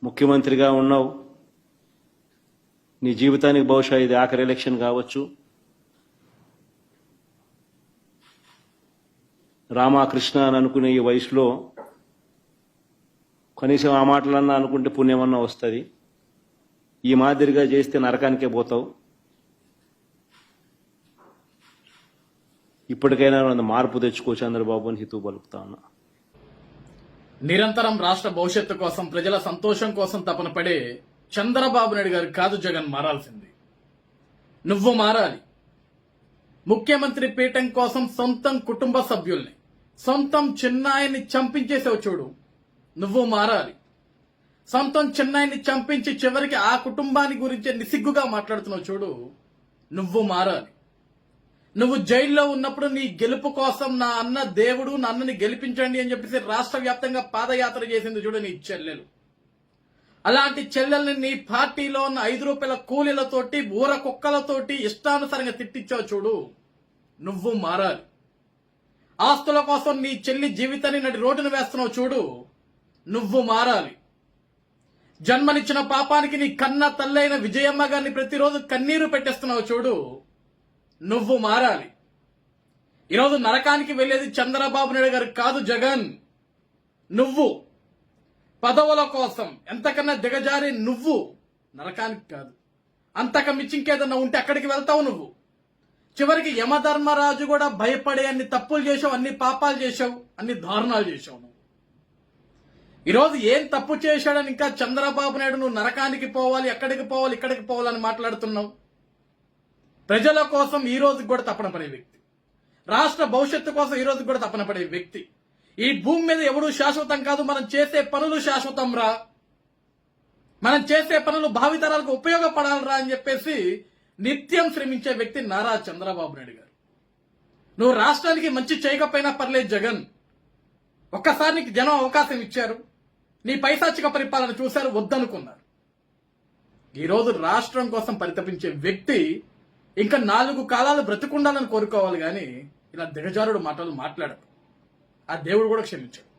ముఖ్యమంత్రిగా ఉన్నావు, నీ జీవితానికి బహుశా ఇది ఆఖరి ఎలక్షన్ కావచ్చు. రామకృష్ణ అని అనుకునే ఈ వయసులో కనీసం ఆ మాటలన్నా అనుకుంటే పుణ్యమన్నా వస్తుంది. ఈ మాదిరిగా చేస్తే నరకానికే పోతావు. ఇప్పటికైనా మార్పు తెచ్చుకో చంద్రబాబు అని హితవు పలుకుతా ఉన్నా. నిరంతరం రాష్ట్ర భవిష్యత్తు కోసం, ప్రజల సంతోషం కోసం తపన పడే చంద్రబాబు నాయుడు గారు కాదు జగన్ మారాల్సింది. నువ్వు మారాలి. ముఖ్యమంత్రి పీఠం కోసం సొంతం కుటుంబ సభ్యుల్ని, సొంతం చిన్నాయన్ని చంపించేసావు చూడు, నువ్వు మారాలి. సొంతం చిన్నాయన్ని చంపించి చివరికి ఆ కుటుంబాన్ని గురించి నిసిగ్గుగా మాట్లాడుతున్నావు చూడు, నువ్వు మారాలి. నువ్వు జైల్లో ఉన్నప్పుడు నీ గెలుపు కోసం నా అన్న దేవుడు, నా అన్నని గెలిపించండి అని చెప్పేసి రాష్ట్ర వ్యాప్తంగా పాదయాత్ర చేసింది చూడు నీ చెల్లెలు. అలాంటి చెల్లెల్ని నీ పార్టీలో ఉన్న 5 రూపాయల కూలీలతోటి, ఊర కుక్కలతోటి ఇష్టానుసారంగా తిట్టించావు చూడు, నువ్వు మారాలి. ఆస్తుల కోసం నీ చెల్లి జీవితాన్ని నడి రోడ్డును వేస్తున్నావు చూడు, నువ్వు మారాలి. జన్మనిచ్చిన పాపానికి నీ కన్న తల్లైన విజయమ్మ గారిని ప్రతిరోజు కన్నీరు పెట్టేస్తున్నావు చూడు, నువ్వు మారాలి. ఈరోజు నరకానికి వెళ్లేది చంద్రబాబు నాయుడు గారు కాదు జగన్, నువ్వు. పదవుల కోసం ఎంతకన్నా దిగజారి నువ్వు నరకానికి కాదు, అంతక మించి ఇంకేదన్నా ఉంటే అక్కడికి వెళ్తావు నువ్వు. చివరికి యమధర్మరాజు కూడా భయపడే అన్ని తప్పులు చేసావు, అన్ని పాపాలు చేసావు, అన్ని దారుణాలు చేసావు నువ్వు. ఈరోజు ఏం తప్పు చేశాడని ఇంకా చంద్రబాబు నాయుడు నువ్వు నరకానికి పోవాలి, ఎక్కడికి పోవాలి, ఇక్కడికి పోవాలని మాట్లాడుతున్నావు. ప్రజల కోసం ఈ రోజు కూడా తపన పడే వ్యక్తి, రాష్ట్ర భవిష్యత్తు కోసం ఈ రోజు కూడా తపన పడే వ్యక్తి. ఈ భూమి మీద ఎవడూ శాశ్వతం కాదు, మనం చేసే పనులు శాశ్వతం రా, మనం చేసే పనులు భావితరాలకు ఉపయోగపడాలరా అని చెప్పేసి నిత్యం శ్రమించే వ్యక్తి నారా చంద్రబాబు నాయుడు గారు. నువ్వు రాష్ట్రానికి మంచి చేయకపోయినా పర్లేదు జగన్, ఒక్కసారి నీకు జనం అవకాశం ఇచ్చారు, నీ పైశాచిక పరిపాలన చూశారు, వద్దనుకున్నారు. ఈరోజు రాష్ట్రం కోసం పరితపించే వ్యక్తి ఇంకా 4 కాలాలు బ్రతికుండాలని కోరుకోవాలి, కానీ ఇలా దిగజారుడు మాటలు మాట్లాడరు. ఆ దేవుడు కూడా క్షమించాడు.